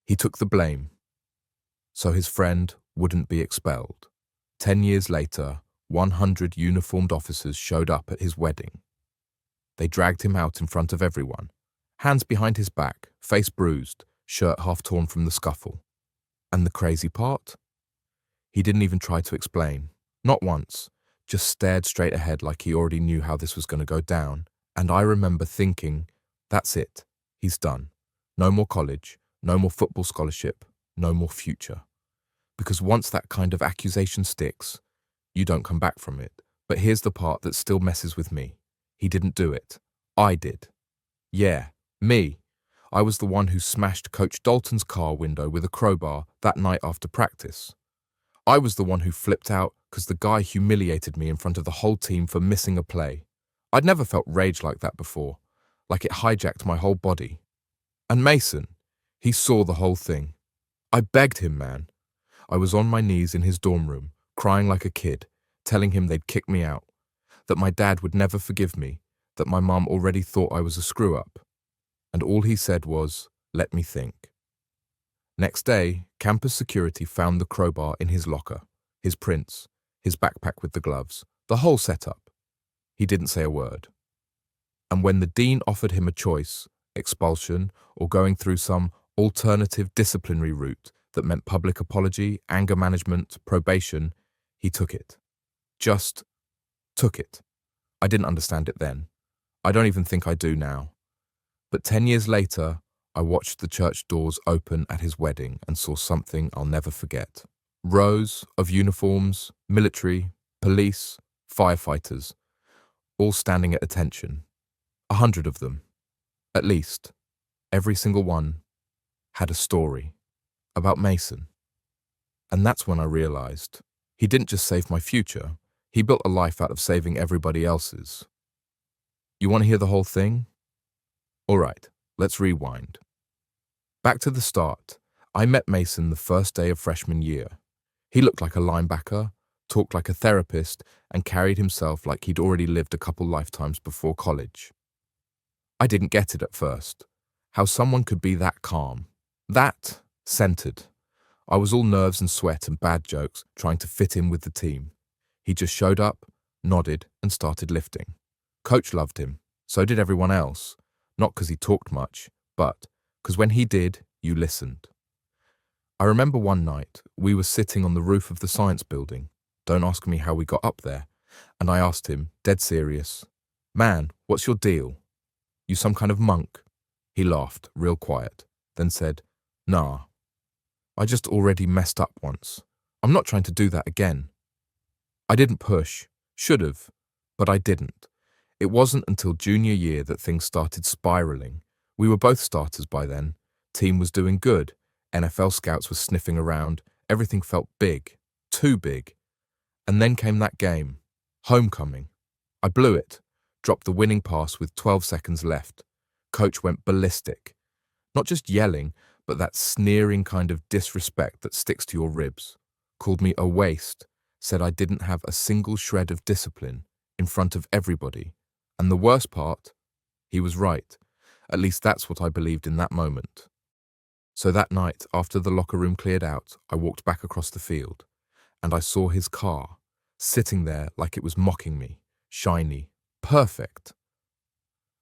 He took the blame, so his friend wouldn't be expelled. 10 years later, 100 uniformed officers showed up at his wedding. They dragged him out in front of everyone, hands behind his back, face bruised, shirt half torn from the scuffle. And the crazy part? He didn't even try to explain. Not once, just stared straight ahead like he already knew how this was going to go down. And I remember thinking, that's it, he's done. No more college, no more football scholarship, no more future. Because once that kind of accusation sticks, you don't come back from it. But here's the part that still messes with me. He didn't do it. I did. Yeah, me. I was the one who smashed Coach Dalton's car window with a crowbar that night after practice. I was the one who flipped out because the guy humiliated me in front of the whole team for missing a play. I'd never felt rage like that before, like it hijacked my whole body. And Mason, he saw the whole thing. I begged him, man. I was on my knees in his dorm room, crying like a kid, telling him they'd kick me out, that my dad would never forgive me, that my mum already thought I was a screw-up. And all he said was, let me think. Next day, campus security found the crowbar in his locker, his prints, his backpack with the gloves, the whole setup. He didn't say a word. And when the dean offered him a choice, expulsion or going through some alternative disciplinary route that meant public apology, anger management, probation, he took it. Just took it. I didn't understand it then. I don't even think I do now. But 10 years later, I watched the church doors open at his wedding and saw something I'll never forget. Rows of uniforms, military, police, firefighters, all standing at attention. 100 of them, at least. Every single one had a story about Mason. And that's when I realized he didn't just save my future, he built a life out of saving everybody else's. You want to hear the whole thing? All right, let's rewind. Back to the start, I met Mason the first day of freshman year. He looked like a linebacker, talked like a therapist, and carried himself like he'd already lived a couple lifetimes before college. I didn't get it at first, how someone could be that calm, that centered. I was all nerves and sweat and bad jokes trying to fit in with the team. He just showed up, nodded, and started lifting. Coach loved him, so did everyone else, not because he talked much, but because when he did, you listened. I remember one night, we were sitting on the roof of the science building. Don't ask me how we got up there. And I asked him, dead serious, man, what's your deal? You some kind of monk? He laughed, real quiet, then said, nah, I just already messed up once. I'm not trying to do that again. I didn't push, should have, but I didn't. It wasn't until junior year that things started spiraling. We were both starters by then. Team was doing good. NFL scouts were sniffing around. Everything felt big, too big. And then came that game, homecoming. I blew it, dropped the winning pass with 12 seconds left. Coach went ballistic. Not just yelling, but that sneering kind of disrespect that sticks to your ribs. Called me a waste, said I didn't have a single shred of discipline in front of everybody. And the worst part, he was right. At least that's what I believed in that moment. So that night, after the locker room cleared out, I walked back across the field, and I saw his car, sitting there like it was mocking me, shiny, perfect.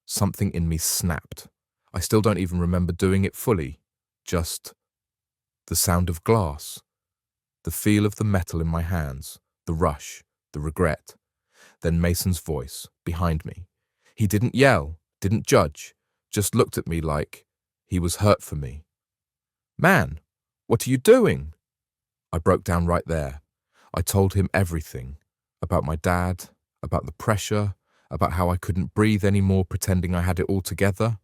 Something in me snapped. I still don't even remember doing it fully, just the sound of glass, the feel of the metal in my hands, the rush, the regret. Then Mason's voice, behind me. He didn't yell, didn't judge, just looked at me like he was hurt for me. Man, what are you doing? I broke down right there. I told him everything, about my dad, about the pressure, about how I couldn't breathe anymore pretending I had it all together.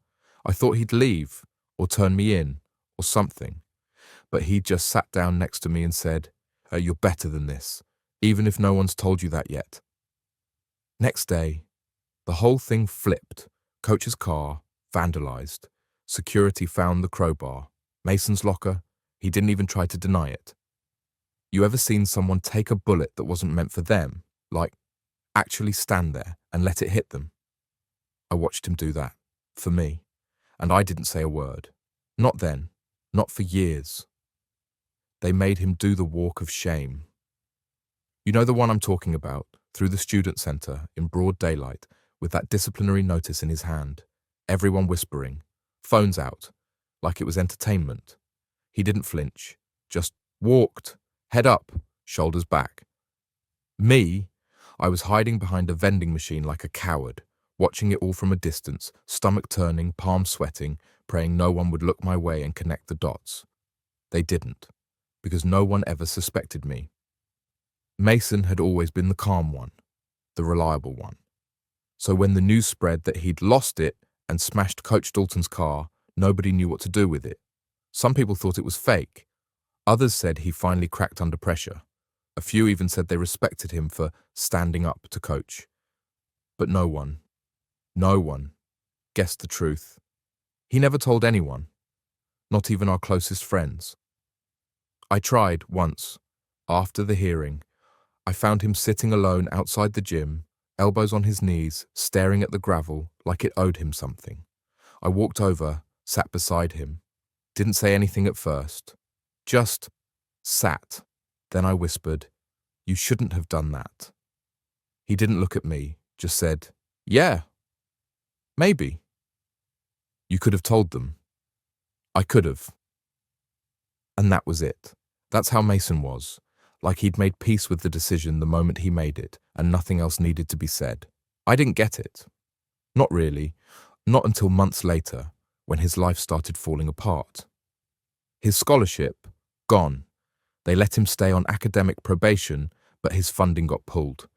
I thought he'd leave, or turn me in, or something. But he just sat down next to me and said, you're better than this, even if no one's told you that yet. Next day, the whole thing flipped. Coach's car, vandalized. Security found the crowbar. Mason's locker, he didn't even try to deny it. You ever seen someone take a bullet that wasn't meant for them, like actually stand there and let it hit them? I watched him do that, for me, and I didn't say a word. Not then. Not for years. They made him do the walk of shame. You know the one I'm talking about, through the student centre, in broad daylight, with that disciplinary notice in his hand, everyone whispering, phones out, like it was entertainment. He didn't flinch, just walked, head up, shoulders back. Me, I was hiding behind a vending machine like a coward, watching it all from a distance, stomach turning, palms sweating, praying no one would look my way and connect the dots. They didn't, because no one ever suspected me. Mason had always been the calm one, the reliable one. So when the news spread that he'd lost it and smashed Coach Dalton's car, nobody knew what to do with it. Some people thought it was fake. Others said he finally cracked under pressure. A few even said they respected him for standing up to Coach. But no one guessed the truth. He never told anyone, not even our closest friends. I tried once, after the hearing. I found him sitting alone outside the gym, elbows on his knees, staring at the gravel like it owed him something. I walked over, sat beside him, didn't say anything at first, just sat. Then I whispered, "You shouldn't have done that." He didn't look at me, just said, "Yeah, maybe." You could have told them. I could have. And that was it. That's how Mason was. Like he'd made peace with the decision the moment he made it, and nothing else needed to be said. I didn't get it. Not really. Not until months later, when his life started falling apart. His scholarship, gone. They let him stay on academic probation, but his funding got pulled.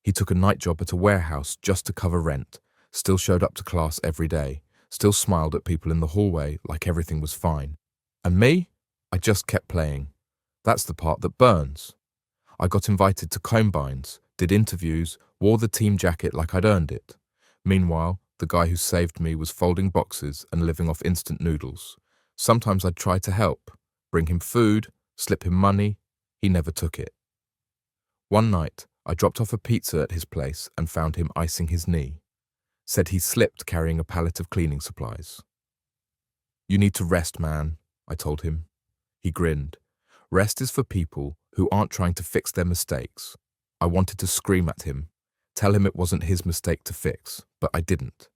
He took a night job at a warehouse just to cover rent, still showed up to class every day, still smiled at people in the hallway like everything was fine. And me? I just kept playing. That's the part that burns. I got invited to combines, did interviews, wore the team jacket like I'd earned it. Meanwhile, the guy who saved me was folding boxes and living off instant noodles. Sometimes I'd try to help, bring him food, slip him money. He never took it. One night, I dropped off a pizza at his place and found him icing his knee. Said he slipped carrying a pallet of cleaning supplies. "You need to rest, man," I told him. He grinned. Rest is for people who aren't trying to fix their mistakes. I wanted to scream at him, tell him it wasn't his mistake to fix, but I didn't,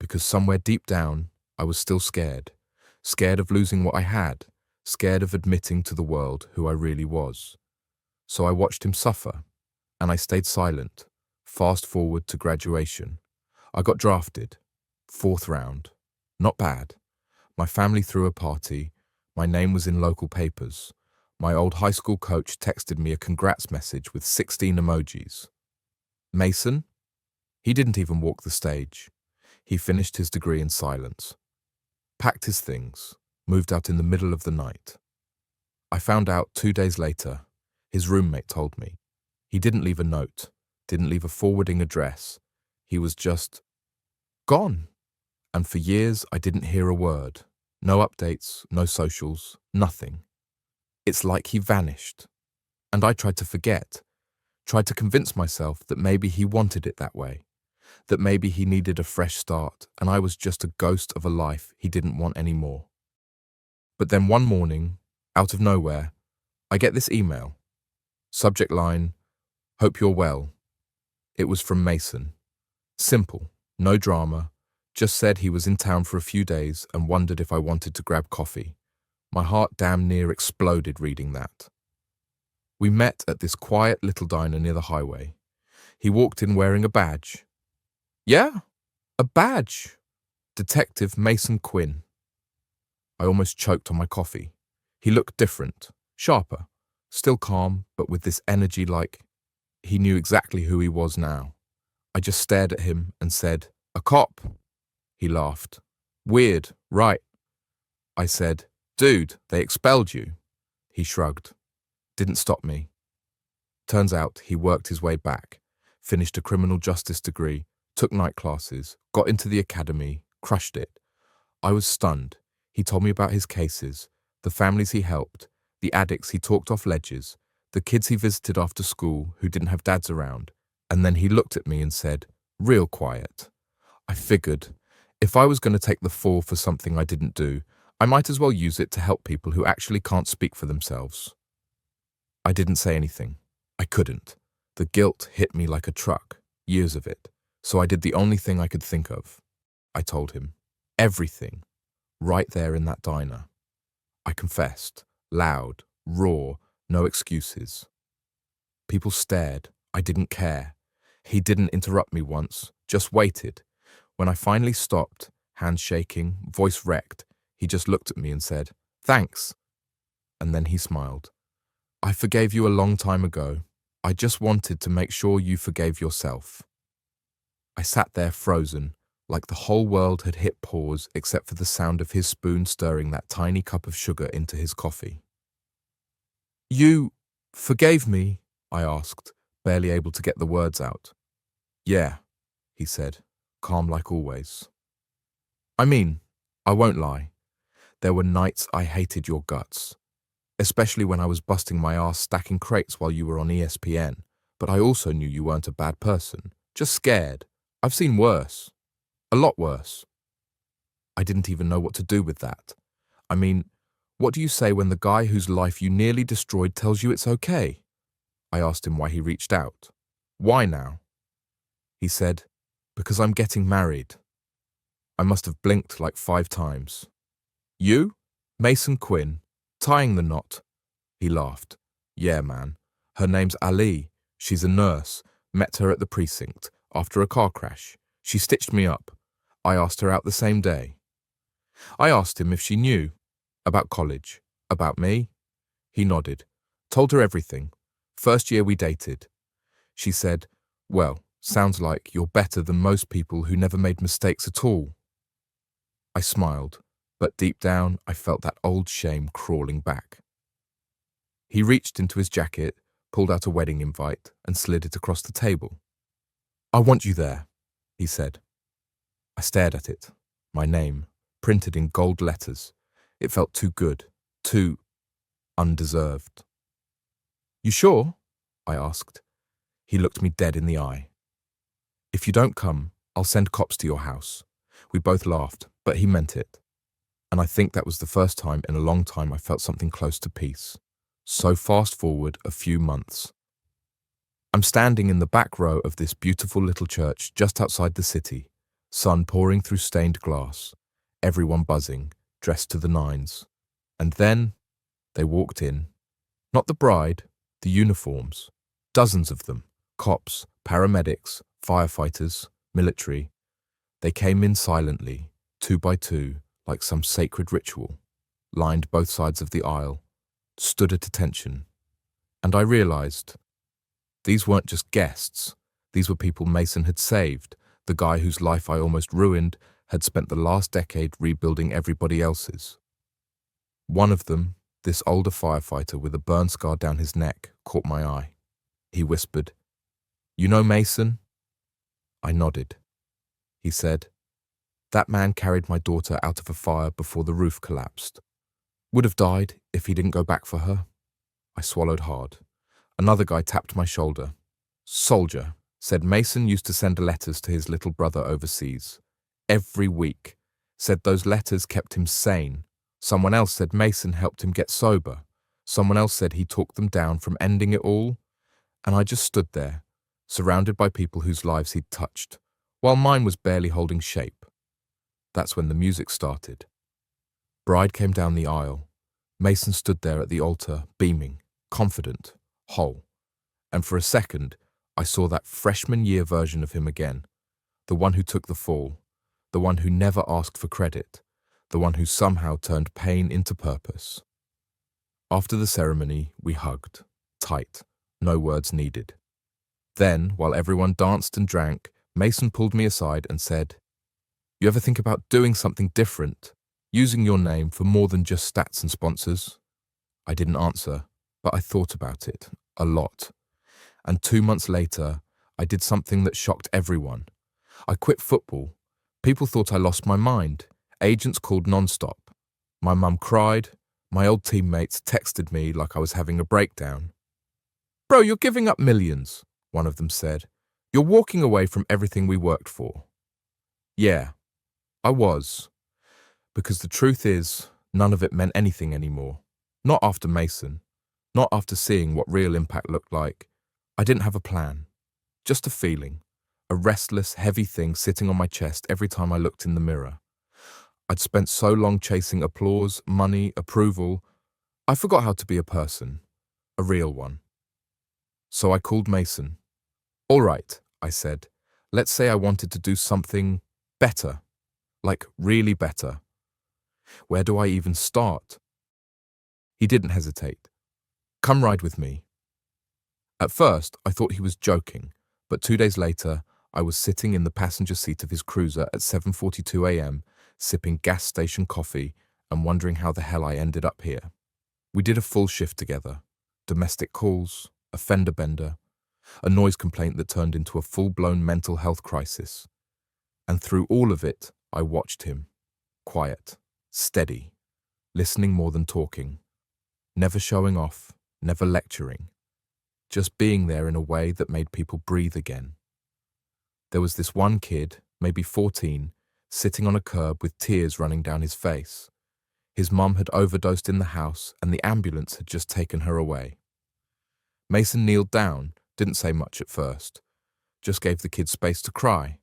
because somewhere deep down, I was still scared. Scared of losing what I had, scared of admitting to the world who I really was. So I watched him suffer, and I stayed silent. Fast forward to graduation. I got drafted. 4th round. Not bad. My family threw a party. My name was in local papers. My old high school coach texted me a congrats message with 16 emojis. Mason? He didn't even walk the stage. He finished his degree in silence. Packed his things, moved out in the middle of the night. I found out 2 days later. His roommate told me. He didn't leave a note, didn't leave a forwarding address. He was just gone. And for years, I didn't hear a word. No updates, no socials, nothing. It's like he vanished. And I tried to forget, tried to convince myself that maybe he wanted it that way, that maybe he needed a fresh start and I was just a ghost of a life he didn't want anymore. But then one morning, out of nowhere, I get this email. Subject line, "Hope you're well." It was from Mason. Simple, no drama, just said he was in town for a few days and wondered if I wanted to grab coffee. My heart damn near exploded reading that. We met at this quiet little diner near the highway. He walked in wearing a badge. Yeah, a badge. Detective Mason Quinn. I almost choked on my coffee. He looked different, sharper, still calm, but with this energy like he knew exactly who he was now. I just stared at him and said, "A cop." He laughed. "Weird, right?" I said, "Dude, they expelled you." He shrugged. Didn't stop me. Turns out he worked his way back, finished a criminal justice degree, took night classes, got into the academy, crushed it. I was stunned. He told me about his cases, the families he helped, the addicts he talked off ledges, the kids he visited after school who didn't have dads around, and then he looked at me and said, real quiet, I figured, if I was going to take the fall for something I didn't do, I might as well use it to help people who actually can't speak for themselves. I didn't say anything. I couldn't. The guilt hit me like a truck, years of it, so I did the only thing I could think of. I told him. Everything. Right there in that diner. I confessed. Loud, raw, no excuses. People stared. I didn't care. He didn't interrupt me once, just waited. When I finally stopped, hands shaking, voice wrecked, he just looked at me and said, "Thanks." And then he smiled. "I forgave you a long time ago. I just wanted to make sure you forgave yourself." I sat there frozen, like the whole world had hit pause except for the sound of his spoon stirring that tiny cup of sugar into his coffee. "You forgave me?" I asked, barely able to get the words out. "Yeah," he said, calm like always. "I mean, I won't lie. There were nights I hated your guts, especially when I was busting my ass stacking crates while you were on ESPN, but I also knew you weren't a bad person, just scared. I've seen worse. A lot worse." I didn't even know what to do with that. I mean, what do you say when the guy whose life you nearly destroyed tells you it's okay? I asked him why he reached out. Why now? He said, "Because I'm getting married." I must have blinked like 5 times. "You? Mason Quinn? Tying the knot?" He laughed. "Yeah, man. Her name's Ali. She's a nurse. Met her at the precinct, after a car crash. She stitched me up. I asked her out the same day." I asked him if she knew. About college. About me. He nodded. Told her everything. First year we dated. She said, "Well, sounds like you're better than most people who never made mistakes at all." I smiled, but deep down I felt that old shame crawling back. He reached into his jacket, pulled out a wedding invite, and slid it across the table. "I want you there," he said. I stared at it. My name, printed in gold letters. It felt too good, too undeserved. "You sure?" I asked. He looked me dead in the eye. "If you don't come, I'll send cops to your house." We both laughed, but he meant it. And I think that was the first time in a long time I felt something close to peace. So fast forward a few months. I'm standing in the back row of this beautiful little church just outside the city, sun pouring through stained glass, everyone buzzing, dressed to the nines. And then they walked in. Not the bride, the uniforms. Dozens of them. Cops, paramedics, firefighters, military. They came in silently, 2 by 2, like some sacred ritual, lined both sides of the aisle, stood at attention. And I realized these weren't just guests. These were people Mason had saved. The guy whose life I almost ruined had spent the last decade rebuilding everybody else's. One of them, this older firefighter with a burn scar down his neck, caught my eye. He whispered, "You know Mason?" I nodded. He said, "That man carried my daughter out of a fire before the roof collapsed. Would have died if he didn't go back for her." I swallowed hard. Another guy tapped my shoulder. "Soldier," said Mason used to send letters to his little brother overseas. Every week. Said those letters kept him sane. Someone else said Mason helped him get sober. Someone else said he talked them down from ending it all. And I just stood there, surrounded by people whose lives he'd touched, while mine was barely holding shape. That's when the music started. Bride came down the aisle. Mason stood there at the altar, beaming, confident, whole. And for a second, I saw that freshman year version of him again. The one who took the fall. The one who never asked for credit. The one who somehow turned pain into purpose. After the ceremony, we hugged, tight, no words needed. Then, while everyone danced and drank, Mason pulled me aside and said, "You ever think about doing something different? Using your name for more than just stats and sponsors?" I didn't answer, but I thought about it, a lot. And 2 months later, I did something that shocked everyone. I quit football. People thought I lost my mind. Agents called non-stop. My mum cried. My old teammates texted me like I was having a breakdown. "Bro, you're giving up millions," one of them said. "You're walking away from everything we worked for." Yeah, I was. Because the truth is, None of it meant anything anymore. Not after Mason. Not after seeing what real impact looked like. I didn't have a plan. Just a feeling. A restless, heavy thing sitting on my chest every time I looked in the mirror. I'd spent so long chasing applause, money, approval. I forgot how to be a person. A real one. So I called Mason. All right, I said. Let's say I wanted to do something better. Like really better. Where do I even start? He didn't hesitate. Come ride with me. At first, I thought he was joking, but 2 days later, I was sitting in the passenger seat of his cruiser at 7:42 a.m., sipping gas station coffee and wondering how the hell I ended up here. We did a full shift together. Domestic calls, a fender bender, a noise complaint that turned into a full-blown mental health crisis. And through all of it, I watched him. Quiet, steady, listening more than talking. Never showing off, never lecturing. Just being there in a way that made people breathe again. There was this one kid, maybe 14, sitting on a curb with tears running down his face. His mum had overdosed in the house and the ambulance had just taken her away. Mason kneeled down, didn't say much at first, just gave the kid space to cry.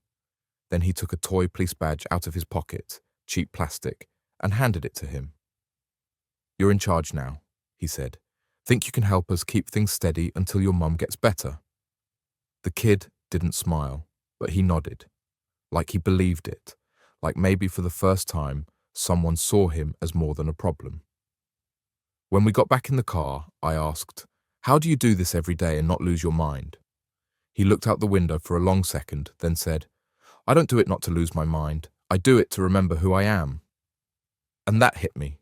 Then he took a toy police badge out of his pocket, cheap plastic, and handed it to him. You're in charge now, he said. Think you can help us keep things steady until your mum gets better? The kid didn't smile, but he nodded, like he believed it, like maybe for the first time someone saw him as more than a problem. When we got back in the car, I asked, how do you do this every day and not lose your mind? He looked out the window for a long second, then said, I don't do it not to lose my mind. I do it to remember who I am. And that hit me,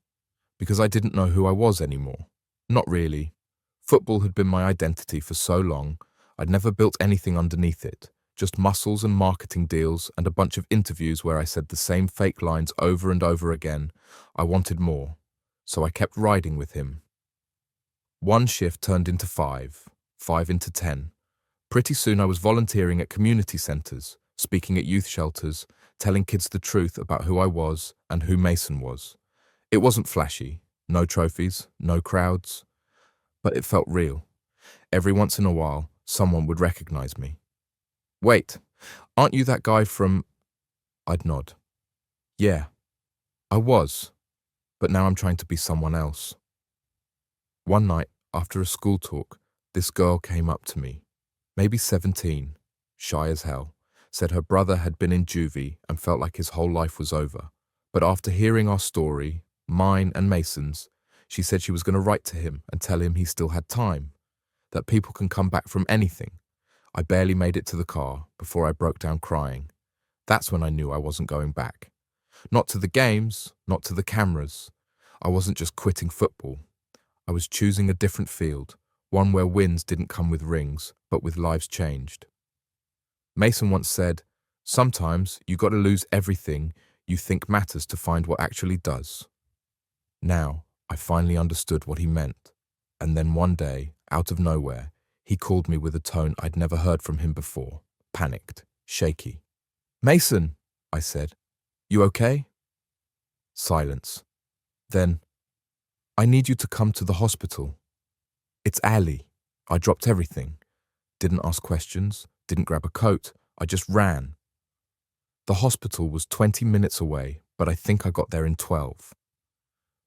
because I didn't know who I was anymore. Not really. Football had been my identity for so long, I'd never built anything underneath it, just muscles and marketing deals and a bunch of interviews where I said the same fake lines over and over again. I wanted more, so I kept riding with him. One shift turned into 5 into 10. Pretty soon I was volunteering at community centres, speaking at youth shelters, telling kids the truth about who I was and who Mason was. It wasn't flashy. No trophies, no crowds, but it felt real. Every once in a while, someone would recognize me. Wait, aren't you that guy from... I'd nod. Yeah, I was, but now I'm trying to be someone else. One night, after a school talk, this girl came up to me, maybe 17, shy as hell, said her brother had been in juvie and felt like his whole life was over. But after hearing our story, mine and Mason's, she said she was going to write to him and tell him he still had time, that people can come back from anything. I barely made it to the car before I broke down crying. That's when I knew I wasn't going back. Not to the games, not to the cameras. I wasn't just quitting football. I was choosing a different field, one where wins didn't come with rings, but with lives changed. Mason once said, sometimes you got to lose everything you think matters to find what actually does. Now, I finally understood what he meant. And then one day, out of nowhere, he called me with a tone I'd never heard from him before, panicked, shaky. Mason, I said, you okay? Silence. Then, I need you to come to the hospital. It's Ali. I dropped everything. Didn't ask questions, didn't grab a coat, I just ran. The hospital was 20 minutes away, but I think I got there in 12.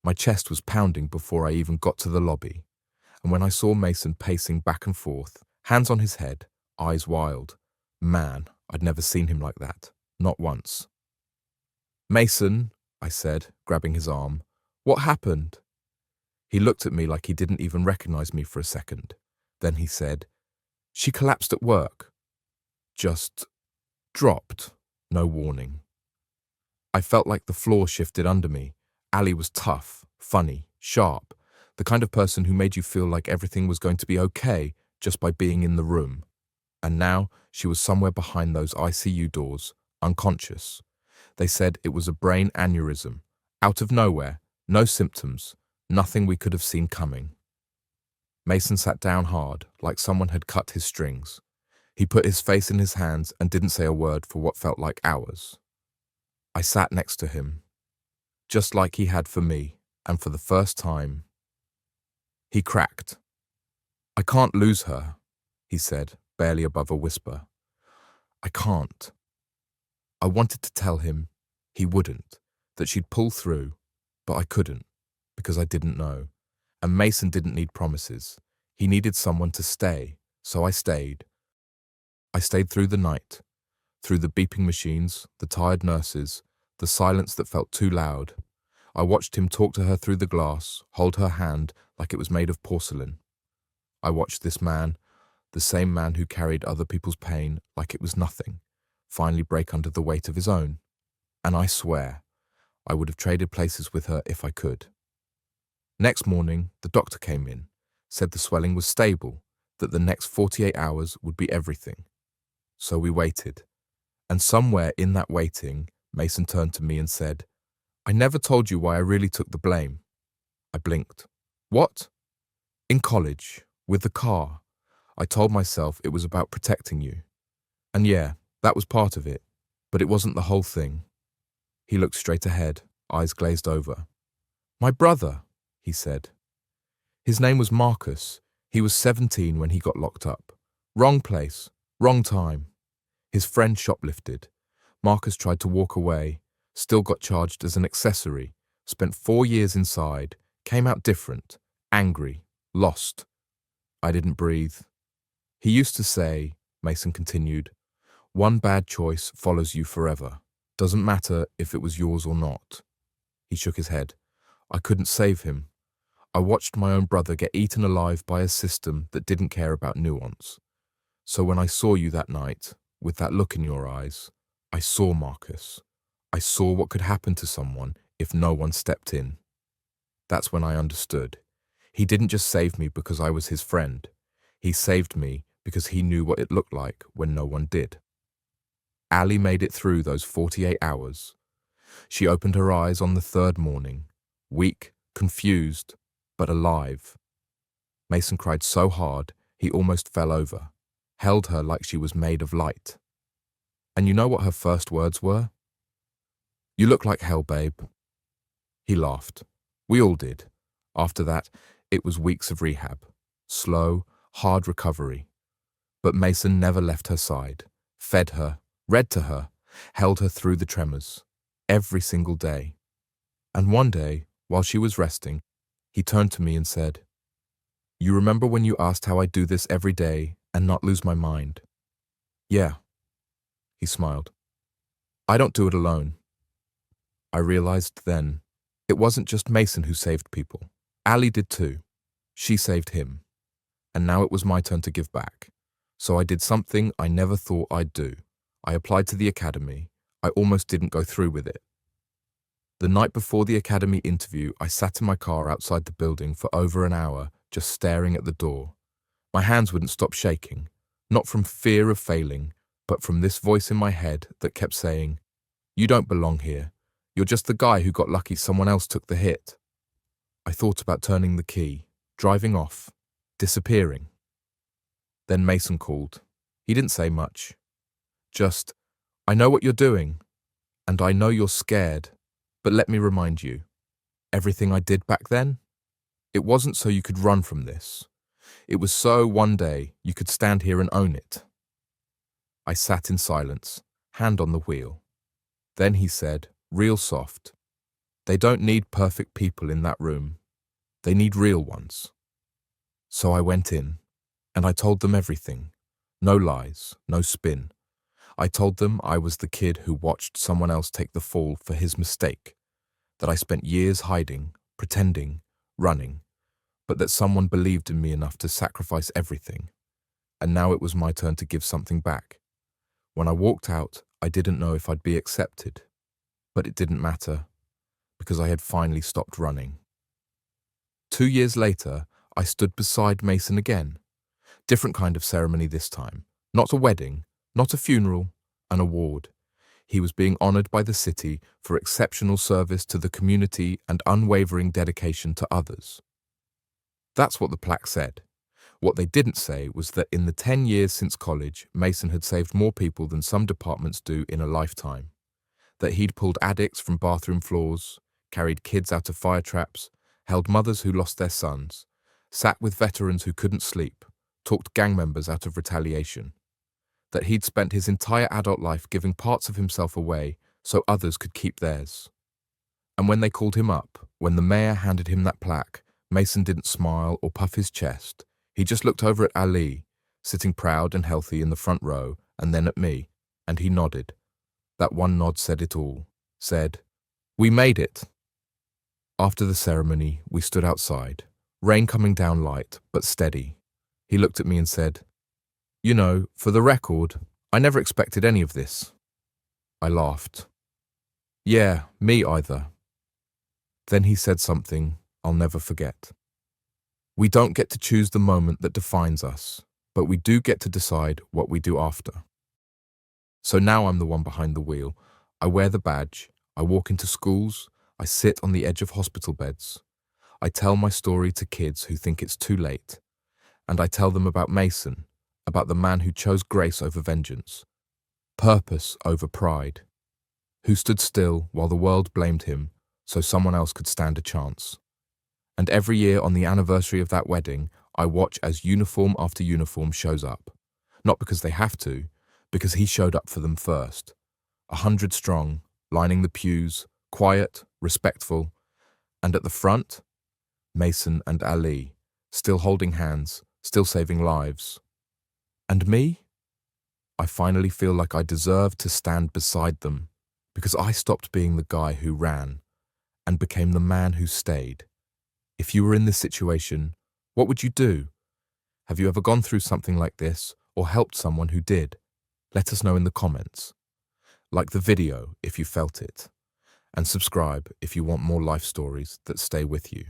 My chest was pounding before I even got to the lobby, and when I saw Mason pacing back and forth, hands on his head, eyes wild, man, I'd never seen him like that, not once. Mason, I said, grabbing his arm, what happened? He looked at me like he didn't even recognize me for a second. Then he said, she collapsed at work. Just dropped, no warning. I felt like the floor shifted under me. Ali was tough, funny, sharp, the kind of person who made you feel like everything was going to be okay just by being in the room. And now she was somewhere behind those ICU doors, unconscious. They said it was a brain aneurysm, out of nowhere, no symptoms, nothing we could have seen coming. Mason sat down hard, like someone had cut his strings. He put his face in his hands and didn't say a word for what felt like hours. I sat next to him, just like he had for me, and for the first time, he cracked. "I can't lose her," he said, barely above a whisper. "I can't." I wanted to tell him he wouldn't, that she'd pull through, but I couldn't, because I didn't know. And Mason didn't need promises. He needed someone to stay, so I stayed. I stayed through the night, through the beeping machines, the tired nurses, the silence that felt too loud. I watched him talk to her through the glass, hold her hand like it was made of porcelain. I watched this man, the same man who carried other people's pain like it was nothing, finally break under the weight of his own. And I swear, I would have traded places with her if I could. Next morning, the doctor came in, said the swelling was stable, that the next 48 hours would be everything. So we waited. And somewhere in that waiting, Mason turned to me and said, "I never told you why I really took the blame." I blinked. "What?" "In college, with the car, I told myself it was about protecting you. And yeah, that was part of it, but it wasn't the whole thing." He looked straight ahead, eyes glazed over. "My brother," he said. "His name was Marcus. He was 17 when he got locked up. Wrong place, wrong time. His friend shoplifted. Marcus tried to walk away, still got charged as an accessory, spent 4 years inside, came out different, angry, lost. I didn't breathe. He used to say," Mason continued, "one bad choice follows you forever. Doesn't matter if it was yours or not." He shook his head. "I couldn't save him. I watched my own brother get eaten alive by a system that didn't care about nuance. So when I saw you that night, with that look in your eyes, I saw Marcus. I saw what could happen to someone if no one stepped in. That's when I understood. He didn't just save me because I was his friend. He saved me because he knew what it looked like when no one did." Ali made it through those 48 hours. She opened her eyes on the third morning, weak, confused, but alive. Mason cried so hard he almost fell over, held her like she was made of light. And you know what her first words were? "You look like hell, babe." He laughed. We all did. After that, it was weeks of rehab. Slow, hard recovery. But Mason never left her side, fed her, read to her, held her through the tremors, every single day. And one day, while she was resting, he turned to me and said, "You remember when you asked how I do this every day and not lose my mind?" "Yeah." He smiled. "I don't do it alone." I realized then, it wasn't just Mason who saved people. Ali did too. She saved him. And now it was my turn to give back. So I did something I never thought I'd do. I applied to the academy. I almost didn't go through with it. The night before the academy interview, I sat in my car outside the building for over an hour, just staring at the door. My hands wouldn't stop shaking, not from fear of failing, but from this voice in my head that kept saying, "You don't belong here. You're just the guy who got lucky someone else took the hit." I thought about turning the key, driving off, disappearing. Then Mason called. He didn't say much. Just, "I know what you're doing, and I know you're scared, but let me remind you, everything I did back then, it wasn't so you could run from this. It was so one day you could stand here and own it." I sat in silence, hand on the wheel. Then he said, real soft, "They don't need perfect people in that room. They need real ones." So I went in, and I told them everything. No lies, no spin. I told them I was the kid who watched someone else take the fall for his mistake, that I spent years hiding, pretending, running, but that someone believed in me enough to sacrifice everything. And now it was my turn to give something back. When I walked out, I didn't know if I'd be accepted. But it didn't matter, because I had finally stopped running. 2 years later, I stood beside Mason again. Different kind of ceremony this time. Not a wedding, not a funeral, an award. He was being honored by the city for exceptional service to the community and unwavering dedication to others. That's what the plaque said. What they didn't say was that in the 10 years since college, Mason had saved more people than some departments do in a lifetime. That he'd pulled addicts from bathroom floors, carried kids out of fire traps, held mothers who lost their sons, sat with veterans who couldn't sleep, talked gang members out of retaliation. That he'd spent his entire adult life giving parts of himself away so others could keep theirs. And when they called him up, when the mayor handed him that plaque, Mason didn't smile or puff his chest. He just looked over at Ali, sitting proud and healthy in the front row, and then at me, and he nodded. That one nod said it all. Said, "We made it." After the ceremony, we stood outside, rain coming down light, but steady. He looked at me and said, "You know, for the record, I never expected any of this." I laughed. "Yeah, me either." Then he said something I'll never forget. "We don't get to choose the moment that defines us, but we do get to decide what we do after." So now I'm the one behind the wheel. I wear the badge, I walk into schools, I sit on the edge of hospital beds. I tell my story to kids who think it's too late. And I tell them about Mason, about the man who chose grace over vengeance, purpose over pride, who stood still while the world blamed him so someone else could stand a chance. And every year on the anniversary of that wedding, I watch as uniform after uniform shows up. Not because they have to, because he showed up for them first. 100 strong, lining the pews, quiet, respectful. And at the front, Mason and Ali, still holding hands, still saving lives. And me? I finally feel like I deserve to stand beside them, because I stopped being the guy who ran and became the man who stayed. If you were in this situation, what would you do? Have you ever gone through something like this or helped someone who did? Let us know in the comments. Like the video if you felt it, and subscribe if you want more life stories that stay with you.